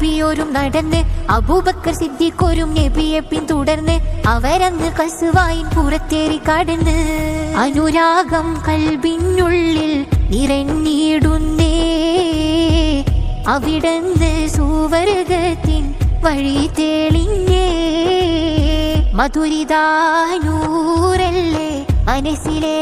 നബിയോരും നടന്ന് അബൂബക്കർ സിദ്ദീഖോരും നബിയെ പിന്തുടർന്ന് അവരന്ന് കസ്വായിൻ പുറത്തേറി കടന്ന് അനുരാഗം കൽബിനുള്ളിൽ നിറഞ്ഞിടുന്നേ അവിടന്ന് സുവർഗത്തിൻ വഴി തെളിഞ്ഞേ മധുരിതാനൂരല്ലേ മനസ്സിലെ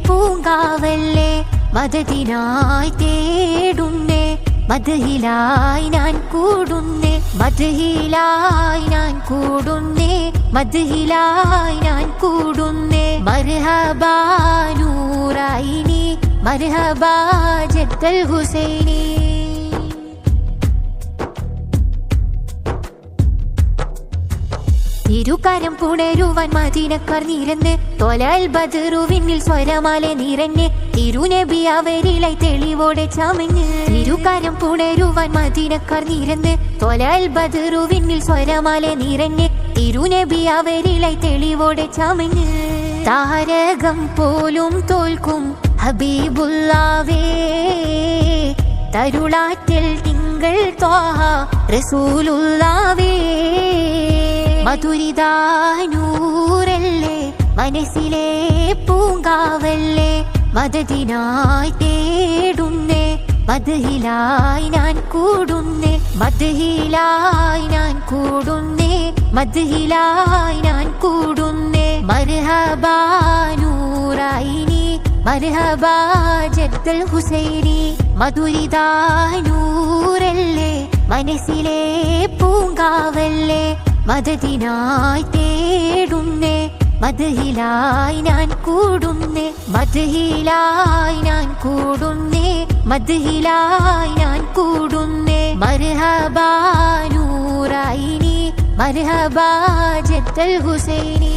പൂങ്കാവല്ലേ മദദിനായി തേടുന്നേ മദ്ഹിലായി ഞാൻ കൂടുന്നേ മദ്ഹിലായി ഞാൻ കൂടുന്നേ മദ്ഹിലായി ഞാൻ കൂടുന്നേ മർഹബാ നൂറൈനി മർഹബാ ജദ്ദൽ ഹുസൈനി. തിരുകരം പുണരുവാൻ മദീനക്കാർ നിരന്ന് തൊലൽ ബദറുവിന്നിൽ സ്വരമാലെ നിറഞ്ഞ് തിരുനബി അവരിലായി തെളിവോടെ ചമഞ്ഞ് തിരുകരം പുണരുവാൻ മദീനക്കാർ നിരന്ന് തൊലൽ ബദറുവിന്നിൽ സ്വരമാലെ നിറഞ്ഞ് തിരുനബി അവരിലായി തെളിവോടെ ചമഞ്ഞ് താരകം പോലും തോൽക്കും ഹബീബുല്ലാവേ തരുളാറ്റിൽ തിങ്കൾ ത്വാഹ റസൂലുള്ളാവേ മധുരിതാനൂരല്ലേ മനസ്സിലെ പൂങ്കാവല്ലേ മദദിനായി തേടുന്നേ മദ്ഹിലായി ഞാൻ കൂടുന്നേ മദ്ഹിലായി ഞാൻ കൂടുന്നേ മദ്ഹിലായി ഞാൻ കൂടുന്നേ മർഹബാ നൂറൈനി മർഹബാ ജദ്ദൽ ഹുസൈനി. മധുരിതാനൂരല്ലേ മനസ്സിലെ പൂങ്കാവല്ലേ മദദിനായി തേടുന്നേ മദ്ഹിലായി ഞാൻ കൂടുന്നേ മദ്ഹിലായി ഞാൻ കൂടുന്നേ മദ്ഹിലായി ഞാൻ കൂടുന്നേ മർഹബാ നൂറൈനി മർഹബാ ജദ്ദൽ ഹുസൈനി.